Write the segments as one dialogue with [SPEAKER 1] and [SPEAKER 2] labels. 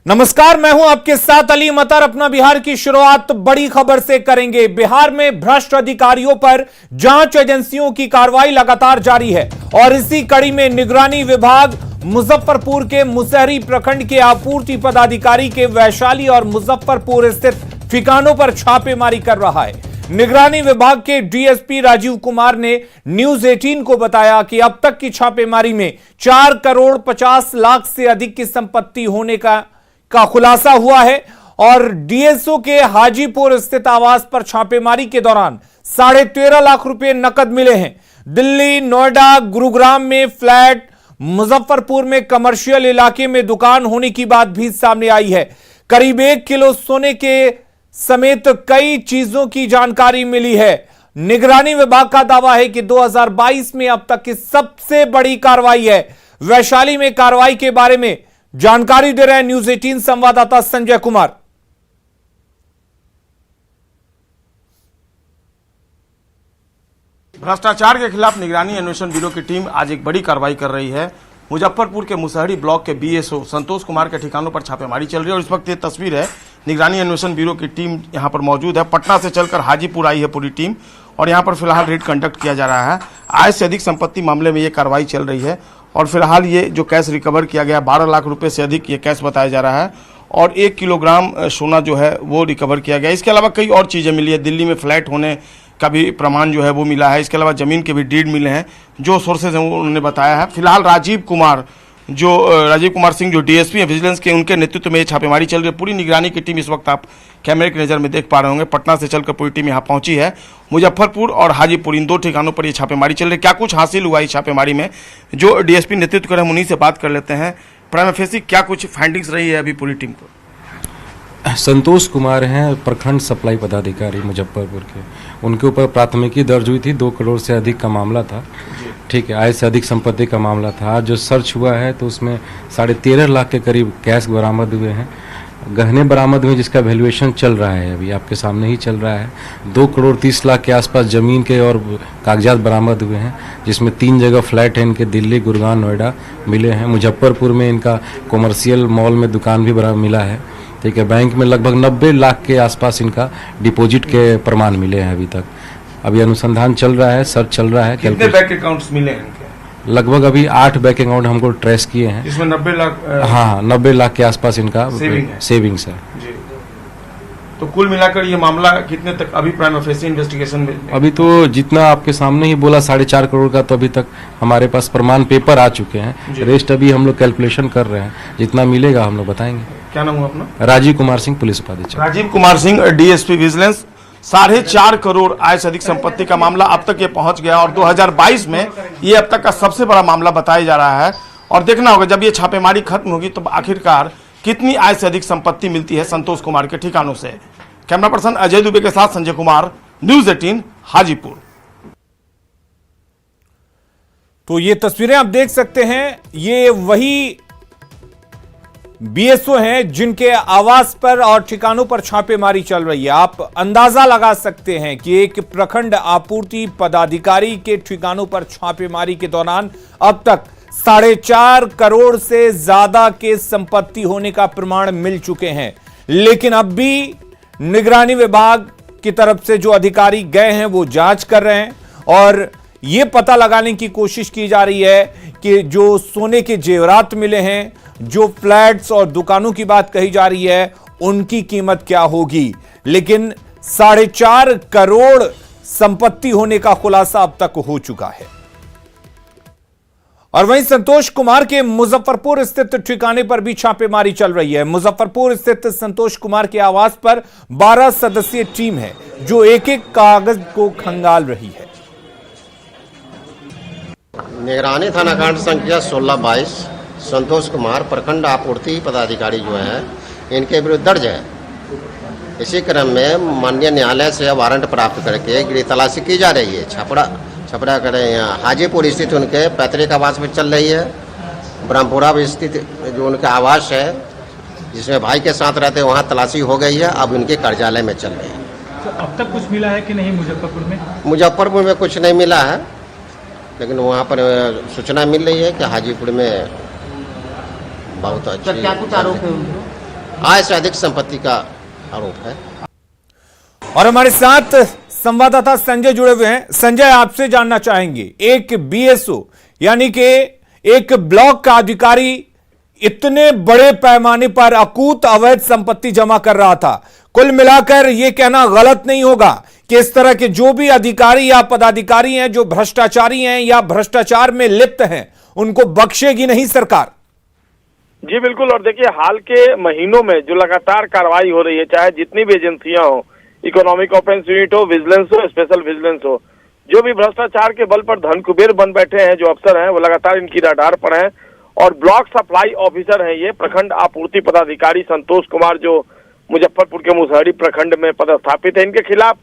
[SPEAKER 1] नमस्कार, मैं हूं आपके साथ अली मतर। अपना बिहार की शुरुआत बड़ी खबर से करेंगे। बिहार में भ्रष्ट अधिकारियों पर जांच एजेंसियों की कार्रवाई लगातार जारी है और इसी कड़ी में निगरानी विभाग मुजफ्फरपुर के मुसहरी प्रखंड के आपूर्ति पदाधिकारी के वैशाली और मुजफ्फरपुर स्थित ठिकानों पर छापेमारी कर रहा है। निगरानी विभाग के डीएसपी राजीव कुमार ने न्यूज 18 को बताया कि अब तक की छापेमारी में 4 करोड़ 50 लाख से अधिक की संपत्ति होने का खुलासा हुआ है और डीएसओ के हाजीपुर स्थित आवास पर छापेमारी के दौरान 13.5 लाख रुपए नकद मिले हैं। दिल्ली, नोएडा, गुरुग्राम में फ्लैट, मुजफ्फरपुर में कमर्शियल इलाके में दुकान होने की बात भी सामने आई है। करीब 1 किलो सोने के समेत कई चीजों की जानकारी मिली है। निगरानी विभाग का दावा है कि 2022 में अब तक की सबसे बड़ी कार्रवाई है। वैशाली में कार्रवाई के बारे में जानकारी दे रहे हैं न्यूज 18 संवाददाता संजय कुमार।
[SPEAKER 2] भ्रष्टाचार के खिलाफ निगरानी अन्वेषण ब्यूरो की टीम आज एक बड़ी कार्रवाई कर रही है। मुजफ्फरपुर के मुसहरी ब्लॉक के बीएसओ संतोष कुमार के ठिकानों पर छापेमारी चल रही है और इस वक्त ये तस्वीर है, निगरानी अन्वेषण ब्यूरो की टीम यहां पर मौजूद है। पटना से चलकर हाजीपुर आई है पूरी टीम और यहां पर फिलहाल रेड कंडक्ट किया जा रहा है। आय से अधिक संपत्ति मामले में ये कार्रवाई चल रही है और फिलहाल ये जो कैश रिकवर किया गया 12 लाख रुपए से अधिक ये कैश बताया जा रहा है और 1 किलोग्राम सोना जो है वो रिकवर किया गया। इसके अलावा कई और चीज़ें मिली है। दिल्ली में फ्लैट होने का भी प्रमाण जो है वो मिला है। इसके अलावा ज़मीन के भी डीड मिले हैं जो सोर्सेज हैं उन्होंने बताया है। फिलहाल राजीव कुमार सिंह जो डीएसपी हैं विजिलेंस के, उनके नेतृत्व में ये छापेमारी चल रही है। पूरी निगरानी की टीम इस वक्त आप कैमरे की नज़र में देख पा रहे होंगे, पटना से चलकर पूरी टीम यहाँ पहुंची है। मुजफ्फरपुर और हाजीपुर इन 2 ठिकानों पर ये छापेमारी चल रही है। क्या कुछ हासिल हुआ इस छापेमारी में, जो डीएसपी नेतृत्व कर, हम उन्हीं से बात कर लेते हैं। प्राइमा फेसी क्या कुछ फाइंडिंग्स रही है अभी पूरी टीम को?
[SPEAKER 3] संतोष कुमार हैं, प्रखंड सप्लाई पदाधिकारी मुजफ्फरपुर के। उनके ऊपर प्राथमिकी दर्ज हुई थी। 2 करोड़ से अधिक का मामला था, ठीक है, आय से अधिक संपत्ति का मामला था। आज जो सर्च हुआ है तो उसमें 13.5 लाख के करीब कैश बरामद हुए हैं, गहने बरामद हुए जिसका वैल्यूएशन चल रहा है, अभी आपके सामने ही चल रहा है। 2 करोड़ 30 लाख के आसपास ज़मीन के और कागजात बरामद हुए हैं, जिसमें 3 जगह फ्लैट है इनके, दिल्ली, गुरुग्राम, नोएडा मिले हैं। मुजफ्फरपुर में इनका कॉमर्शियल मॉल में दुकान भी मिला है, ठीक है। बैंक में लगभग 90 लाख के आसपास इनका डिपॉजिट के प्रमाण मिले हैं अभी तक। अभी अनुसंधान चल रहा है, सर्च चल रहा है।
[SPEAKER 2] कितने बैंक अकाउंट्स मिले हैं इनके?
[SPEAKER 3] लगभग अभी 8 बैंक अकाउंट हमको ट्रेस किए हैं।
[SPEAKER 2] इसमें 90 लाख?
[SPEAKER 3] हाँ, 90 लाख के आसपास इनका सेविंग्स है
[SPEAKER 2] जी। तो कुल मिलाकर ये मामला कितने तक अभी प्राइमा फेसी इन्वेस्टिगेशन में?
[SPEAKER 3] अभी तो जितना आपके सामने ही बोला 4.5 करोड़ का, तो अभी तक हमारे पास प्रमाण पेपर आ चुके हैं। रेस्ट अभी हम लोग कैलकुलेशन कर रहे हैं, जितना मिलेगा हम लोग बताएंगे।
[SPEAKER 2] क्या नाम हुआ अपना?
[SPEAKER 3] राजीव कुमार सिंह, पुलिस उपाधीक्षक।
[SPEAKER 2] Rajiv Kumar Singh, DSP vigilance. 4.5 करोड़ आय से अधिक संपत्ति का मामला अब तक ये पहुंच गया और 2022 में ये अब तक का सबसे बड़ा मामला बताया जा रहा है। और देखना होगा जब ये छापेमारी खत्म होगी तो आखिरकार कितनी आय से अधिक संपत्ति मिलती है संतोष कुमार के ठिकानों से। कैमरा पर्सन अजय दुबे के साथ संजय कुमार, न्यूज 18 हाजीपुर।
[SPEAKER 1] तो ये तस्वीरें आप देख सकते हैं, ये वही बीएसओ हैं जिनके आवास पर और ठिकानों पर छापेमारी चल रही है। आप अंदाजा लगा सकते हैं कि एक प्रखंड आपूर्ति पदाधिकारी के ठिकानों पर छापेमारी के दौरान अब तक 4.5 करोड़ से ज्यादा के संपत्ति होने का प्रमाण मिल चुके हैं। लेकिन अब भी निगरानी विभाग की तरफ से जो अधिकारी गए हैं वो जांच कर रहे हैं और ये पता लगाने की कोशिश की जा रही है कि जो सोने के जेवरात मिले हैं, जो फ्लैट्स और दुकानों की बात कही जा रही है, उनकी कीमत क्या होगी। लेकिन 4.5 करोड़ संपत्ति होने का खुलासा अब तक हो चुका है। और वहीं संतोष कुमार के मुजफ्फरपुर स्थित ठिकाने पर भी छापेमारी चल रही है। मुजफ्फरपुर स्थित संतोष कुमार के आवास पर 12 सदस्यीय टीम है जो एक-एक कागज को खंगाल रही है।
[SPEAKER 4] निगरानी थाना कांड संख्या 1622 संतोष कुमार प्रखंड आपूर्ति पदाधिकारी जो है इनके विरुद्ध दर्ज है। इसी क्रम में माननीय न्यायालय से वारंट प्राप्त करके गृह तलाशी की जा रही है। छपरा करें यहाँ हाजीपुर स्थित उनके पैतृक आवास में चल रही है। ब्रह्मपुरा में स्थित जो उनका आवास है जिसमें भाई के साथ रहते वहाँ तलाशी हो गई है, अब उनके कार्यालय में चल रही है।
[SPEAKER 5] तो अब तक कुछ मिला है कि नहीं मुजफ्फरपुर में?
[SPEAKER 4] मुजफ्फरपुर में कुछ नहीं मिला है, लेकिन वहाँ पर सूचना मिल रही है कि हाजीपुर में बहुत अच्छी।
[SPEAKER 6] क्या कुछ आरोप है उनके?
[SPEAKER 4] आय से अधिक संपत्ति का आरोप है।
[SPEAKER 1] और हमारे साथ संवाददाता संजय जुड़े हुए हैं। संजय, आपसे जानना चाहेंगे, एक बीएसओ यानी कि एक ब्लॉक का अधिकारी इतने बड़े पैमाने पर अकूत अवैध संपत्ति जमा कर रहा था, कुल मिलाकर यह कहना गलत नहीं होगा कि इस तरह के जो भी अधिकारी या पदाधिकारी हैं जो भ्रष्टाचारी हैं या भ्रष्टाचार में लिप्त हैं, उनको बख्शेगी नहीं सरकार।
[SPEAKER 6] जी बिल्कुल। और देखिए, हाल के महीनों में जो लगातार कार्रवाई हो रही है, चाहे जितनी भी एजेंसियां हो, इकोनॉमिक ऑफेंस यूनिट हो, विजिलेंस हो, स्पेशल विजिलेंस हो, जो भी भ्रष्टाचार के बल पर धन कुबेर बन बैठे हैं जो अफसर हैं, वो लगातार इनकी रडार पर हैं। और ब्लॉक सप्लाई ऑफिसर हैं ये प्रखंड आपूर्ति पदाधिकारी संतोष कुमार, जो मुजफ्फरपुर के मुसहरी प्रखंड में पदस्थापित है। इनके खिलाफ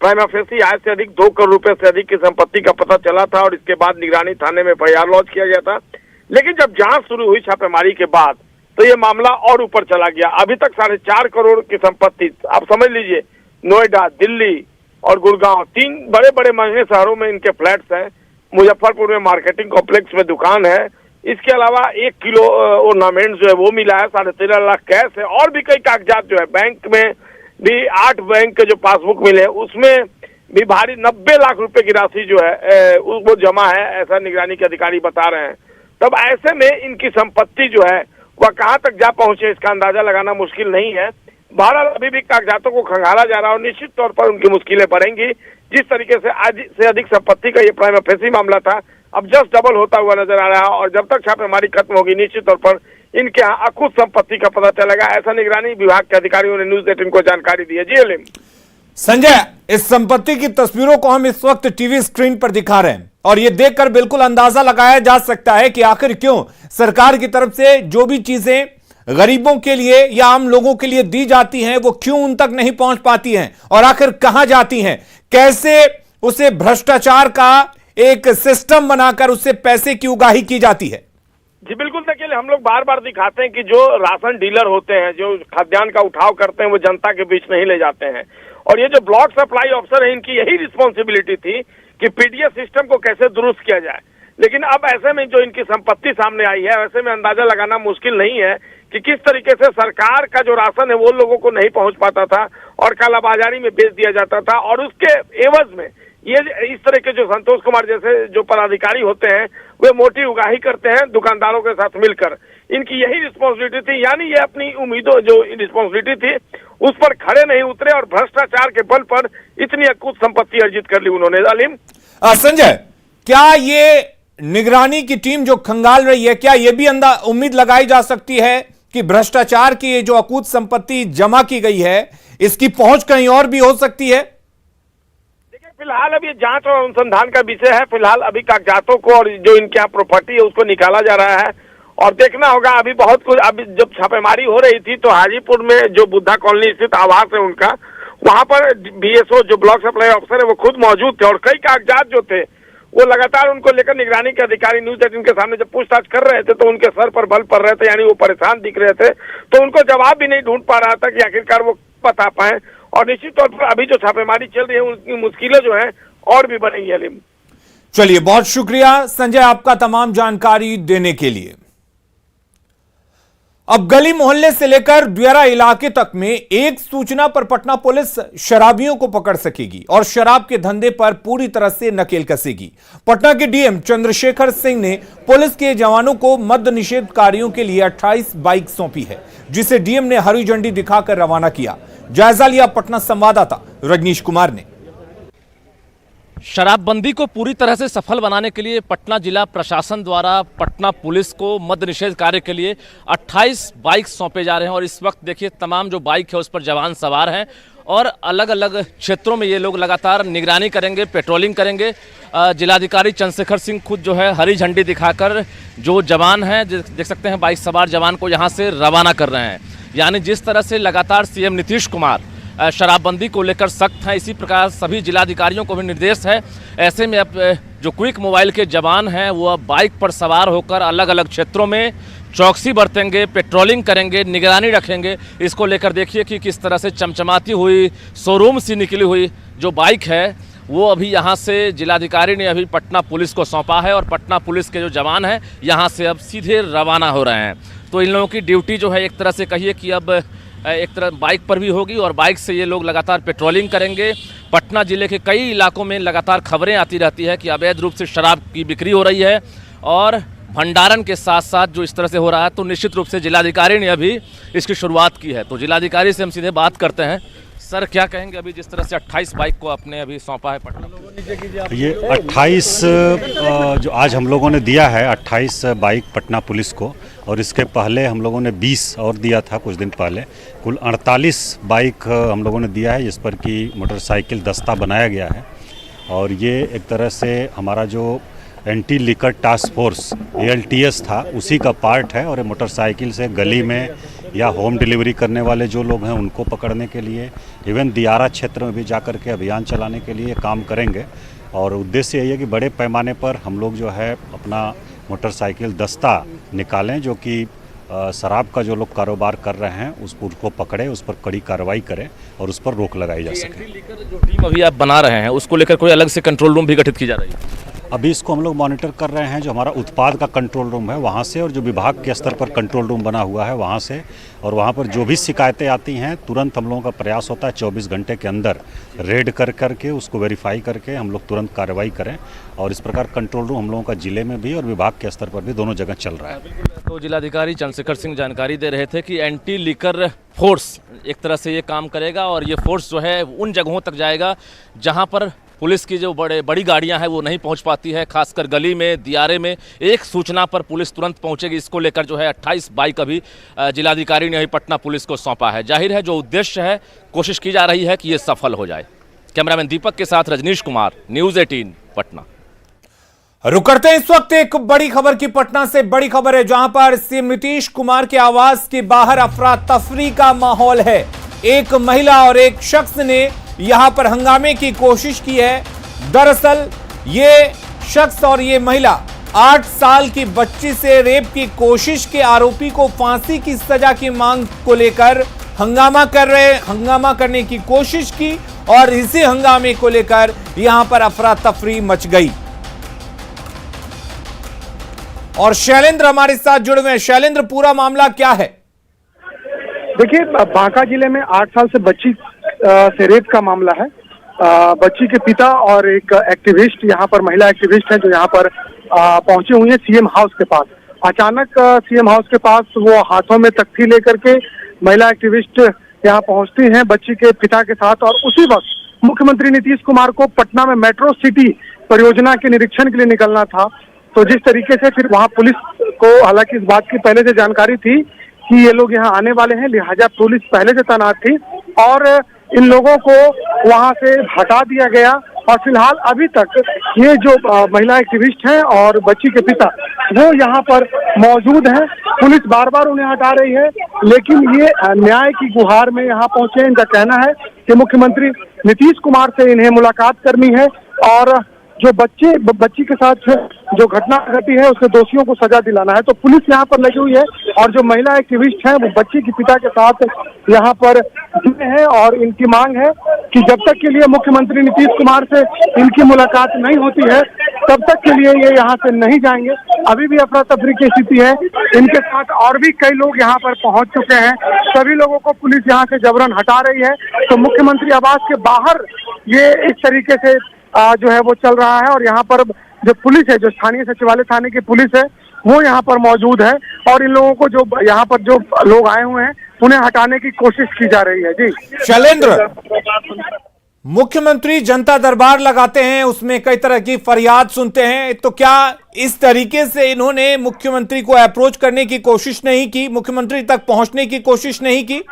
[SPEAKER 6] प्राइमा फेसी आय से अधिक 2 करोड़ रुपए से अधिक की संपत्ति का पता चला था और इसके बाद निगरानी थाने में एफआईआर लॉन्च किया गया था। लेकिन जब जांच शुरू हुई छापेमारी के बाद, तो ये मामला और ऊपर चला गया। अभी तक 4.5 करोड़ की संपत्ति, आप समझ लीजिए, नोएडा, दिल्ली और गुड़गांव, 3 बड़े बड़े महंगे शहरों में इनके फ्लैट्स हैं। मुजफ्फरपुर में मार्केटिंग कॉम्प्लेक्स में दुकान है। इसके अलावा 1 किलो ऑर्नामेंट जो है वो मिला है, 13.5 लाख कैश है और भी कई कागजात जो है। बैंक में भी 8 बैंक के जो पासबुक मिले, उसमें भी भारी 90 लाख रुपए की राशि जो है वो जमा है, ऐसा निगरानी के अधिकारी बता रहे हैं। तब ऐसे में इनकी संपत्ति जो है वह कहां तक जा पहुंचे, इसका अंदाजा लगाना मुश्किल नहीं है। बहरहाल अभी भी कागजातों को खंगाला जा रहा है और निश्चित तौर पर उनकी मुश्किलें बढ़ेंगी। जिस तरीके से आज से अधिक संपत्ति का ये प्राइमा फेसी मामला था, अब जस्ट डबल होता हुआ नजर आ रहा है। और जब तक छापेमारी खत्म होगी, निश्चित तौर पर इनके यहाँ अकुत संपत्ति का पता चलेगा, ऐसा निगरानी विभाग के अधिकारियों ने न्यूज 18 को जानकारी दी है। जी अलीम।
[SPEAKER 1] संजय, इस संपत्ति की तस्वीरों को हम इस वक्त टीवी स्क्रीन पर दिखा रहे हैं और यह देखकर बिल्कुल अंदाजा लगाया जा सकता है कि आखिर क्यों सरकार की तरफ से जो भी चीजें गरीबों के लिए या आम लोगों के लिए दी जाती हैं, वो क्यों उन तक नहीं पहुंच पाती हैं और आखिर कहां जाती हैं, कैसे उसे भ्रष्टाचार का एक सिस्टम बनाकर उससे पैसे की उगाही की जाती है।
[SPEAKER 6] जी बिल्कुल। देखिए, हम लोग बार बार दिखाते हैं कि जो राशन डीलर होते हैं, जो खाद्यान्न का उठाव करते हैं, वो जनता के बीच नहीं ले जाते हैं। और ये जो ब्लॉक सप्लाई ऑफिसर है, इनकी यही रिस्पॉन्सिबिलिटी थी कि पीडीएस सिस्टम को कैसे दुरुस्त किया जाए। लेकिन अब ऐसे में जो इनकी संपत्ति सामने आई है, वैसे में अंदाजा लगाना मुश्किल नहीं है कि किस तरीके से सरकार का जो राशन है वो लोगों को नहीं पहुंच पाता था और कालाबाजारी में बेच दिया जाता था। और उसके एवज में ये इस तरह के जो संतोष कुमार जैसे जो पदाधिकारी होते हैं, वे मोटी उगाही करते हैं दुकानदारों के साथ मिलकर। इनकी यही रिस्पॉन्सिबिलिटी थी, यानी ये अपनी उम्मीदों जो रिस्पॉन्सिबिलिटी थी उस पर खड़े नहीं उतरे और भ्रष्टाचार के बल पर इतनी अकुत संपत्ति अर्जित कर ली उन्होंने। अलीम।
[SPEAKER 1] संजय, क्या ये निगरानी की टीम जो खंगाल रही है, क्या यह भी उम्मीद लगाई जा सकती है कि भ्रष्टाचार की ये जो अकूत संपत्ति जमा की गई है, इसकी पहुंच कहीं और भी हो सकती है?
[SPEAKER 6] देखिए, फिलहाल अभी जांच और अनुसंधान का विषय है। फिलहाल अभी कागजातों को और जो इनके यहाँ प्रॉपर्टी है उसको निकाला जा रहा है और देखना होगा। अभी बहुत कुछ, अभी जब छापेमारी हो रही थी तो हाजीपुर में जो बुद्धा कॉलोनी स्थित आवास है उनका, वहां पर बीएसओ जो ब्लॉक सप्लाई ऑफिसर है वो खुद मौजूद थे और कई कागजात जो थे वो लगातार उनको लेकर निगरानी के अधिकारी न्यूज 18 के सामने जब पूछताछ कर रहे थे तो उनके सर पर बल पड़ रहे थे, यानी वो परेशान दिख रहे थे। तो उनको जवाब भी नहीं ढूंढ पा रहा था कि आखिरकार वो बता पाए। और निश्चित तौर पर अभी जो छापेमारी चल रही है उनकी मुश्किलें जो है और भी बढ़ेंगी। अलीम,
[SPEAKER 1] चलिए, बहुत शुक्रिया संजय आपका तमाम जानकारी देने के लिए। अब गली मोहल्ले से लेकर द्वेरा इलाके तक में एक सूचना पर पटना पुलिस शराबियों को पकड़ सकेगी और शराब के धंधे पर पूरी तरह से नकेल कसेगी। पटना के डीएम चंद्रशेखर सिंह ने पुलिस के जवानों को मद्य निषेध कार्यों के लिए 28 बाइक सौंपी है, जिसे डीएम ने हरी झंडी दिखाकर रवाना किया। जायजा लिया पटना संवाददाता रजनीश कुमार ने।
[SPEAKER 7] शराबबंदी को पूरी तरह से सफल बनाने के लिए पटना जिला प्रशासन द्वारा पटना पुलिस को मद्य निषेध कार्य के लिए 28 बाइक सौंपे जा रहे हैं। और इस वक्त देखिए, तमाम जो बाइक है उस पर जवान सवार हैं और अलग अलग क्षेत्रों में ये लोग लगातार निगरानी करेंगे, पेट्रोलिंग करेंगे। जिलाधिकारी चंद्रशेखर सिंह खुद जो है हरी झंडी दिखाकर जो जवान हैं, देख सकते हैं, बाइक सवार जवान को यहाँ से रवाना कर रहे हैं। यानी जिस तरह से लगातार सीएम नीतीश कुमार शराबबंदी को लेकर सख्त हैं, इसी प्रकार सभी जिलाधिकारियों को भी निर्देश है। ऐसे में अब जो क्विक मोबाइल के जवान हैं वो अब बाइक पर सवार होकर अलग अलग क्षेत्रों में चौकसी बरतेंगे, पेट्रोलिंग करेंगे, निगरानी रखेंगे। इसको लेकर देखिए कि किस तरह से चमचमाती हुई, शोरूम से निकली हुई जो बाइक है वो अभी यहाँ से जिलाधिकारी ने अभी पटना पुलिस को सौंपा है और पटना पुलिस के जो जवान हैं यहाँ से अब सीधे रवाना हो रहे हैं। तो इन लोगों की ड्यूटी जो है एक तरह से कहिए कि अब एक तरह बाइक पर भी होगी और बाइक से ये लोग लगातार पेट्रोलिंग करेंगे। पटना जिले के कई इलाकों में लगातार खबरें आती रहती है कि अवैध रूप से शराब की बिक्री हो रही है और भंडारण के साथ साथ जो इस तरह से हो रहा है, तो निश्चित रूप से जिलाधिकारी ने अभी इसकी शुरुआत की है। तो जिलाधिकारी से हम सीधे बात करते हैं। सर, क्या कहेंगे अभी जिस तरह से 28 बाइक को आपने अभी सौंपा है पटना?
[SPEAKER 8] ये 28 जो आज हम लोगों ने दिया है, 28 बाइक पटना पुलिस को, और इसके पहले हम लोगों ने 20 और दिया था कुछ दिन पहले। कुल 48 बाइक हम लोगों ने दिया है, जिस पर कि मोटरसाइकिल दस्ता बनाया गया है। और ये एक तरह से हमारा जो anti liquor task force ALTS था, उसी का पार्ट है। और ये मोटरसाइकिल से गली में या होम डिलीवरी करने वाले जो लोग हैं उनको पकड़ने के लिए, इवन दियारा क्षेत्र में भी जाकर के अभियान चलाने के लिए काम करेंगे। और उद्देश्य यही है कि बड़े पैमाने पर हम लोग जो है अपना मोटरसाइकिल दस्ता निकालें, जो कि शराब का जो लोग कारोबार कर रहे हैं उसको पकड़े, उस पर कड़ी कार्रवाई करें और उस पर रोक लगाई जा सके।
[SPEAKER 7] जो टीम अभी आप बना रहे हैं उसको लेकर कोई अलग से कंट्रोल रूम भी गठित की जा रही है?
[SPEAKER 8] अभी इसको हम लोग मॉनिटर कर रहे हैं, जो हमारा उत्पाद का कंट्रोल रूम है वहाँ से, और जो विभाग के स्तर पर कंट्रोल रूम बना हुआ है वहाँ से। और वहाँ पर जो भी शिकायतें आती हैं तुरंत हम लोगों का प्रयास होता है 24 घंटे के अंदर रेड करके उसको वेरीफाई करके हम लोग तुरंत कार्रवाई करें। और इस प्रकार कंट्रोल रूम हम लोगों का जिले में भी और विभाग के स्तर पर भी दोनों जगह चल रहा है।
[SPEAKER 7] तो जिलाधिकारी चंद्रशेखर सिंह जानकारी दे रहे थे कि एंटी लिकर फोर्स एक तरह से ये काम करेगा और ये फोर्स जो है उन जगहों तक जाएगा जहाँ पर पुलिस की जो बड़ी गाड़ियां हैं वो नहीं पहुंच पाती है, खासकर गली में, दियारे में। एक सूचना पर पुलिस तुरंत पहुंचेगी। इसको लेकर जो है 28 बाइक अभी जिलाधिकारी ने अभी पटना पुलिस को सौंपा है। जाहिर है जो उद्देश्य है, कोशिश की जा रही है कि ये सफल हो जाए। कैमरामैन दीपक के साथ रजनीश कुमार, न्यूज़ 18 पटना।
[SPEAKER 1] रुक करते हैं इस वक्त एक बड़ी खबर की। पटना से बड़ी खबर है जहां पर सीएम नीतीश कुमार के आवास के बाहर अफरा तफरी का माहौल है। एक महिला और एक शख्स ने यहां पर हंगामे की कोशिश की है। दरअसल ये शख्स और ये महिला 8 साल की बच्ची से रेप की कोशिश के आरोपी को फांसी की सजा की मांग को लेकर हंगामा करने की कोशिश की और इसी हंगामे को लेकर यहां पर अफरा तफरी मच गई। और शैलेंद्र हमारे साथ जुड़े हुए हैं। शैलेंद्र, पूरा मामला क्या है?
[SPEAKER 9] देखिए, बांका जिले में 8 साल से बच्ची से रेप का मामला है। बच्ची के पिता और एक एक्टिविस्ट, यहाँ पर महिला एक्टिविस्ट है जो यहाँ पर पहुंचे हुए हैं सीएम हाउस के पास। अचानक सीएम हाउस के पास वो हाथों में तख्ती लेकर के महिला एक्टिविस्ट यहाँ पहुंचती हैं बच्ची के पिता के साथ। और उसी वक्त मुख्यमंत्री नीतीश कुमार को पटना में मेट्रो सिटी परियोजना के निरीक्षण के लिए निकलना था। तो जिस तरीके से फिर वहाँ पुलिस को, हालांकि इस बात की पहले से जानकारी थी कि ये लोग यहाँ आने वाले हैं, लिहाजा पुलिस पहले से तैनात थी और इन लोगों को वहां से हटा दिया गया। और फिलहाल अभी तक ये जो महिला एक्टिविस्ट हैं और बच्ची के पिता वो यहाँ पर मौजूद हैं। पुलिस बार बार उन्हें हटा रही है, लेकिन ये न्याय की गुहार में यहाँ पहुंचे। इनका कहना है कि मुख्यमंत्री नीतीश कुमार से इन्हें मुलाकात करनी है और जो बच्ची के साथ जो घटना घटी है उसके दोषियों को सजा दिलाना है। तो पुलिस यहाँ पर लगी हुई है और जो महिला एक्टिविस्ट हैं वो बच्ची के पिता के साथ यहाँ पर जुड़े हैं और इनकी मांग है कि जब तक के लिए मुख्यमंत्री नीतीश कुमार से इनकी मुलाकात नहीं होती है तब तक के लिए ये यहाँ से नहीं जाएंगे। अभी भी अफरा तफरी की स्थिति है। इनके साथ और भी कई लोग यहाँ पर पहुंच चुके हैं। सभी लोगों को पुलिस यहाँ से जबरन हटा रही है। तो मुख्यमंत्री आवास के बाहर ये इस तरीके से जो है वो चल रहा है और यहाँ पर जो पुलिस है, जो स्थानीय सचिवालय थाने की पुलिस है, वो यहाँ पर मौजूद है और इन लोगों को जो यहाँ पर जो लोग आए हुए हैं उन्हें हटाने की कोशिश की जा रही है। जी
[SPEAKER 1] शैलेंद्र, मुख्यमंत्री जनता दरबार लगाते हैं, उसमें कई तरह की फरियाद सुनते हैं, तो क्या इस तरीके से इन्होंने मुख्यमंत्री को अप्रोच करने की कोशिश नहीं की, मुख्यमंत्री तक पहुंचने की कोशिश नहीं की?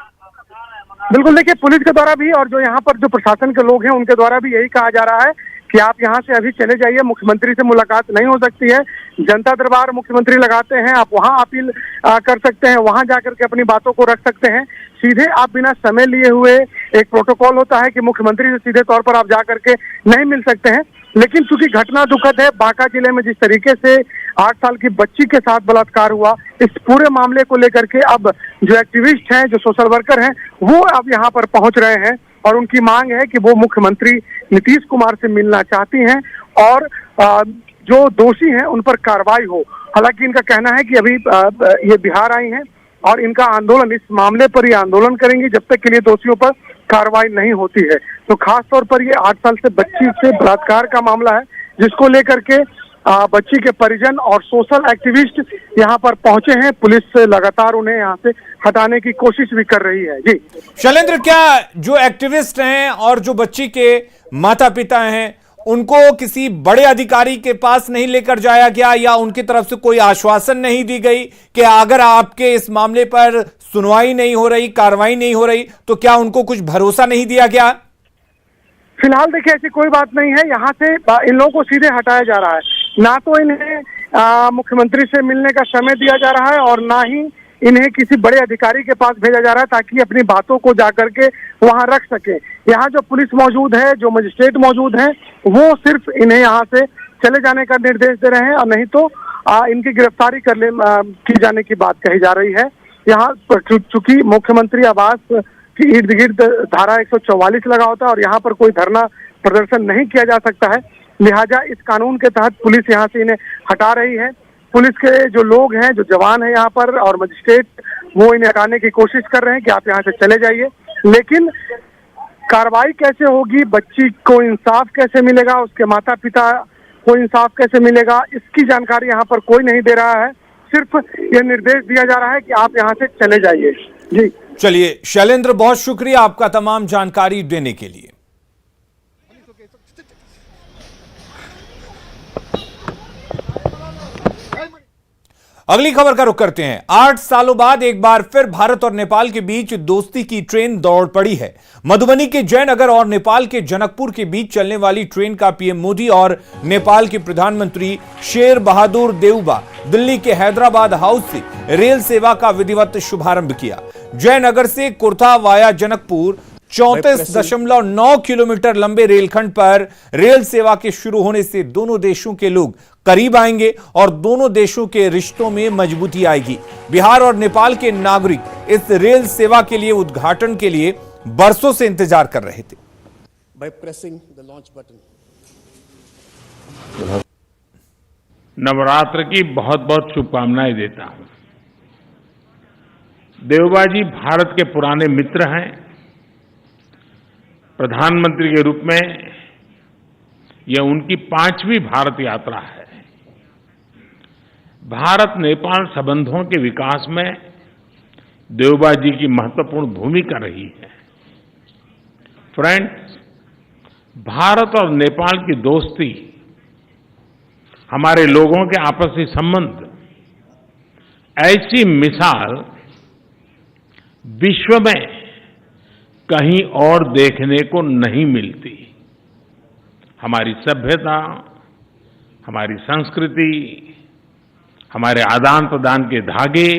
[SPEAKER 9] बिल्कुल, देखिए पुलिस के द्वारा भी और जो यहाँ पर जो प्रशासन के लोग हैं उनके द्वारा भी यही कहा जा रहा है कि आप यहाँ से अभी चले जाइए, मुख्यमंत्री से मुलाकात नहीं हो सकती है। जनता दरबार मुख्यमंत्री लगाते हैं, आप वहाँ अपील कर सकते हैं, वहाँ जाकर के अपनी बातों को रख सकते हैं। सीधे आप बिना समय लिए हुए, एक प्रोटोकॉल होता है कि मुख्यमंत्री से सीधे तौर पर आप जा करके नहीं मिल सकते हैं। लेकिन चूंकि घटना दुखद है, बांका जिले में जिस तरीके से 8 साल की बच्ची के साथ बलात्कार हुआ, इस पूरे मामले को लेकर के अब जो एक्टिविस्ट हैं, जो सोशल वर्कर हैं, वो अब यहाँ पर पहुंच रहे हैं और उनकी मांग है कि वो मुख्यमंत्री नीतीश कुमार से मिलना चाहती हैं और जो दोषी हैं उन पर कार्रवाई हो। हालांकि इनका कहना है कि अभी ये बिहार आई हैं और इनका आंदोलन, इस मामले पर ही आंदोलन करेंगे जब तक के लिए दोषियों पर कार्रवाई नहीं होती है। तो खास तौर पर ये 8 साल से बच्ची से बलात्कार का मामला है, जिसको लेकर के बच्ची के परिजन और सोशल एक्टिविस्ट यहाँ पर पहुंचे हैं। पुलिस लगातार उन्हें यहाँ से हटाने की कोशिश भी कर रही है। जी
[SPEAKER 1] शैलेंद्र, क्या जो एक्टिविस्ट हैं और जो बच्ची के माता पिता हैं उनको किसी बड़े अधिकारी के पास नहीं लेकर जाया गया, या उनकी तरफ से कोई आश्वासन नहीं दी गई कि अगर आपके इस मामले पर सुनवाई नहीं हो रही, कार्रवाई नहीं हो रही, तो क्या उनको कुछ भरोसा नहीं दिया गया?
[SPEAKER 9] फिलहाल देखिए ऐसी कोई बात नहीं है। यहाँ से इन लोगों को सीधे हटाया जा रहा है। ना तो इन्हें मुख्यमंत्री से मिलने का समय दिया जा रहा है और ना ही इन्हें किसी बड़े अधिकारी के पास भेजा जा रहा है ताकि अपनी बातों को जाकर के वहां रख सके। यहाँ जो पुलिस मौजूद है, जो मजिस्ट्रेट मौजूद हैं, वो सिर्फ इन्हें यहाँ से चले जाने का निर्देश दे रहे हैं और नहीं तो इनकी गिरफ्तारी की जाने की बात कही जा रही है। यहाँ चूंकि मुख्यमंत्री आवास की इर्द गिर्द धारा 144 लगा होता है और यहाँ पर कोई धरना प्रदर्शन नहीं किया जा सकता है, लिहाजा इस कानून के तहत पुलिस यहाँ से इन्हें हटा रही है। पुलिस के जो लोग हैं, जो जवान हैं यहाँ पर और मजिस्ट्रेट, वो इन्हें हटाने की कोशिश कर रहे हैं कि आप यहाँ से चले जाइए। लेकिन कार्रवाई कैसे होगी, बच्ची को इंसाफ कैसे मिलेगा, उसके माता पिता को इंसाफ कैसे मिलेगा, इसकी जानकारी यहाँ पर कोई नहीं दे रहा है। सिर्फ ये निर्देश दिया जा रहा है कि आप यहाँ से चले जाइए। जी
[SPEAKER 1] चलिए शैलेंद्र, बहुत शुक्रिया आपका तमाम जानकारी देने के लिए। अगली खबर का रुख करते हैं। 8 सालों बाद एक बार फिर भारत और नेपाल के बीच दोस्ती की ट्रेन दौड़ पड़ी है। मधुबनी के जयनगर और नेपाल के जनकपुर के बीच चलने वाली ट्रेन का पीएम मोदी और नेपाल के प्रधानमंत्री शेर बहादुर देउबा दिल्ली के हैदराबाद हाउस से रेल सेवा का विधिवत शुभारंभ किया। जयनगर से कुर्था वाया जनकपुर 34.9 किलोमीटर लंबे रेलखंड पर रेल सेवा के शुरू होने से दोनों देशों के लोग करीब आएंगे और दोनों देशों के रिश्तों में मजबूती आएगी। बिहार और नेपाल के नागरिक इस रेल सेवा के लिए उद्घाटन के लिए बरसों से इंतजार कर रहे थे।
[SPEAKER 10] By pressing the launch button.
[SPEAKER 11] Navratra की बहुत बहुत शुभकामनाएं देता हूं। देउबा जी भारत के पुराने मित्र हैं। प्रधानमंत्री के रूप में यह उनकी 5वीं भारत यात्रा है। भारत नेपाल संबंधों के विकास में देउबा जी की महत्वपूर्ण भूमिका रही है। फ्रेंड्स, भारत और नेपाल की दोस्ती, हमारे लोगों के आपसी संबंध, ऐसी मिसाल विश्व में कहीं और देखने को नहीं मिलती। हमारी सभ्यता, हमारी संस्कृति, हमारे आदान प्रदान के धागे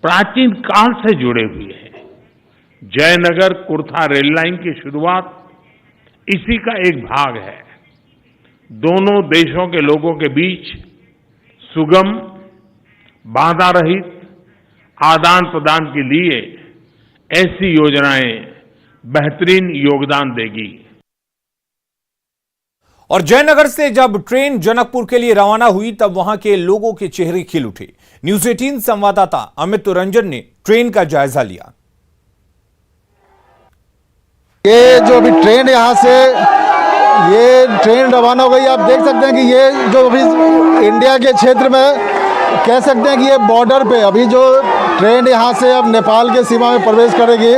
[SPEAKER 11] प्राचीन काल से जुड़े हुए हैं। जयनगर कुर्था रेल लाइन की शुरुआत इसी का एक भाग है। दोनों देशों के लोगों के बीच सुगम, बाधा रहित आदान प्रदान के लिए ऐसी योजनाएं बेहतरीन योगदान देगी।
[SPEAKER 1] और जयनगर से जब ट्रेन जनकपुर के लिए रवाना हुई तब वहां के लोगों के चेहरे खिल उठे। न्यूज़ 18 संवाददाता अमित रंजन ने ट्रेन का जायजा लिया।
[SPEAKER 12] ये जो अभी ट्रेन यहाँ से ये ट्रेन रवाना हो गई, आप देख सकते हैं कि ये जो अभी इंडिया के क्षेत्र में कह सकते हैं कि ये बॉर्डर पे अभी जो ट्रेन यहाँ से अब नेपाल के सीमा में प्रवेश करेगी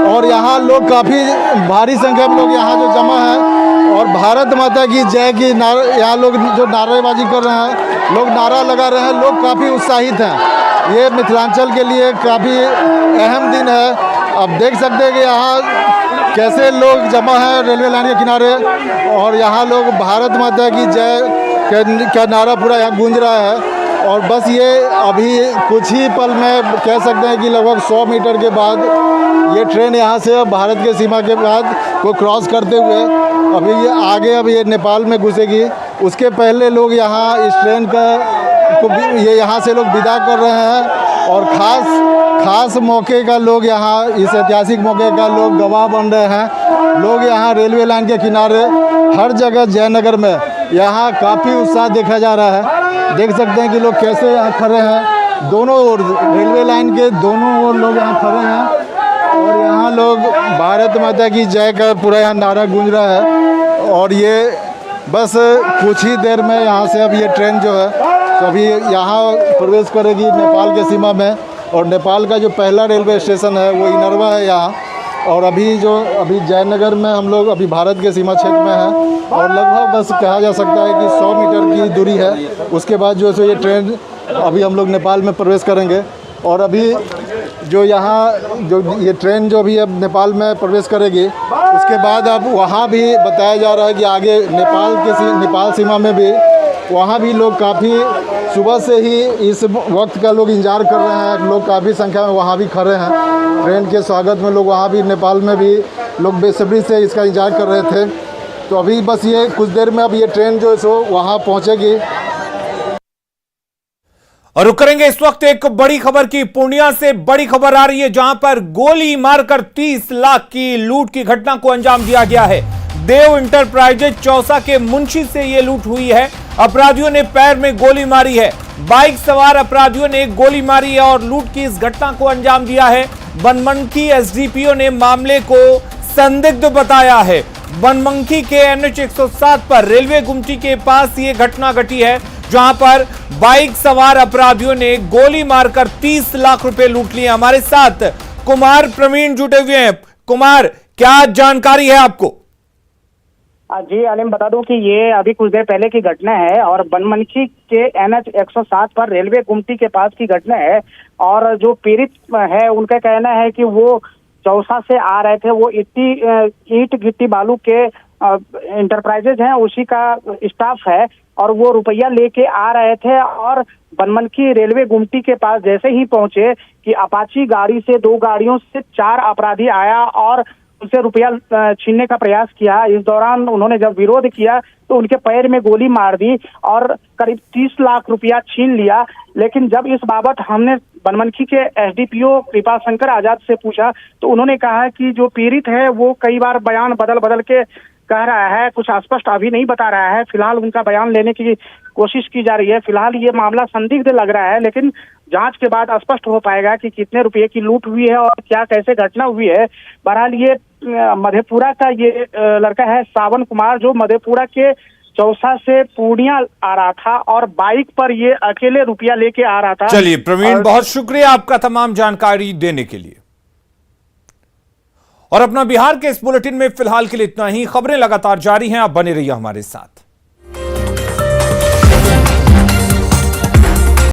[SPEAKER 12] और यहाँ लोग काफ़ी भारी संख्या में लोग यहाँ जो जमा है और भारत माता की जय की यहाँ लोग जो नारेबाजी कर रहे हैं, लोग नारा लगा रहे हैं, लोग काफ़ी उत्साहित हैं। ये मिथिलांचल के लिए काफ़ी अहम दिन है। अब देख सकते हैं कि यहाँ कैसे लोग जमा हैं रेलवे लाइन के किनारे और यहाँ लोग भारत माता की जय का नारा पूरा यहाँ गूंज रहा है। और बस ये अभी कुछ ही पल में कह सकते हैं कि लगभग 100 मीटर के बाद ये ट्रेन यहाँ से भारत के सीमा के बाद को क्रॉस करते हुए अभी ये आगे अब ये नेपाल में घुसेगी। उसके पहले लोग यहाँ इस ट्रेन का ये यहाँ से लोग विदा कर रहे हैं और खास मौके का लोग यहाँ इस ऐतिहासिक मौके का लोग गवाह बन रहे हैं। लोग यहाँ रेलवे लाइन के किनारे हर जगह जयनगर में यहाँ काफ़ी उत्साह देखा जा रहा है। देख सकते हैं कि लोग कैसे यहाँ खड़े हैं, दोनों ओर रेलवे लाइन के दोनों ओर लोग यहाँ खड़े हैं और यहाँ लोग भारत माता की जय का पूरा यहाँ नारा गूंज रहा है। और ये बस कुछ ही देर में यहाँ से अब ये ट्रेन जो है तो अभी यहाँ प्रवेश करेगी नेपाल के सीमा में। और नेपाल का जो पहला रेलवे स्टेशन है वो इनरवा है यहाँ। और अभी जयनगर में हम लोग अभी भारत के सीमा क्षेत्र में हैं और लगभग बस कहा जा सकता है कि 100 मीटर की दूरी है। उसके बाद जो है ये ट्रेन अभी हम लोग नेपाल में प्रवेश करेंगे। और अभी जो यहाँ जो ये ट्रेन जो भी अब नेपाल में प्रवेश करेगी उसके बाद अब वहाँ भी बताया जा रहा है कि आगे नेपाल सीमा में भी वहाँ भी लोग काफ़ी सुबह से ही इस वक्त का लोग इंतजार कर रहे हैं। लोग काफ़ी संख्या में वहाँ भी खड़े हैं ट्रेन के स्वागत में। लोग वहाँ भी नेपाल में भी लोग बेसब्री से इसका इंतजार कर रहे थे। तो अभी बस ये कुछ देर में अब ये ट्रेन जो है सो वहाँ पहुँचेगी।
[SPEAKER 1] और रुक करेंगे इस वक्त एक बड़ी खबर की। पूर्णिया से बड़ी खबर आ रही है जहां पर गोली मारकर 30 लाख की लूट की घटना को अंजाम दिया गया है। देव इंटरप्राइजेज चौसा के मुंशी से यह लूट हुई है। अपराधियों ने पैर में गोली मारी है। बाइक सवार अपराधियों ने गोली मारी है और लूट की इस घटना को अंजाम दिया है। बनमनखी एसडीपीओ ने मामले को संदिग्ध बताया है। बनमनखी के NH 107 पर रेलवे गुमटी के पास ये घटना घटी है जहां पर बाइक सवार अपराधियों ने गोली मारकर 30 लाख रुपए लूट लिए। हमारे साथ कुमार प्रवीण जुटे हुए हैं। कुमार, क्या जानकारी है आपको?
[SPEAKER 13] जी आलिम, बता दूं कि ये अभी कुछ देर पहले की घटना है और बनमनखी के NH 107 पर रेलवे गुमटी के पास की घटना है। और जो पीड़ित है उनका कहना है कि वो चौसा से आ रहे थे। वो ईंट गिट्टी बालू के इंटरप्राइजेज हैं, उसी का स्टाफ है और वो रुपया लेके आ रहे थे। और बनमनखी रेलवे गुमटी के पास जैसे ही पहुंचे कि अपाची गाड़ी से 2 गाड़ियों से 4 अपराधी आया और उनसे रुपया छीनने का प्रयास किया। इस दौरान उन्होंने जब विरोध किया तो उनके पैर में गोली मार दी और करीब 30 लाख रुपया छीन लिया। लेकिन जब इस बाबत हमने बनमनखी के एसडीपीओ कृपा शंकर आजाद से पूछा तो उन्होंने कहा कि जो पीड़ित है वो कई बार बयान बदल के कह रहा है, कुछ स्पष्ट अभी नहीं बता रहा है। फिलहाल उनका बयान लेने की कोशिश की जा रही है। फिलहाल ये मामला संदिग्ध लग रहा है, लेकिन जांच के बाद स्पष्ट हो पाएगा कि कितने रुपए की लूट हुई है और क्या कैसे घटना हुई है। बहरहाल ये मधेपुरा का ये लड़का है सावन कुमार, जो मधेपुरा के चौसा से पूर्णिया आ रहा था और बाइक पर ये अकेले रुपया लेके आ रहा था।
[SPEAKER 1] चलिए प्रवीण, बहुत शुक्रिया आपका तमाम जानकारी देने के लिए। और अपना बिहार के इस बुलेटिन में फिलहाल के लिए इतना ही। खबरें लगातार जारी हैं, आप बने रहिए हमारे साथ।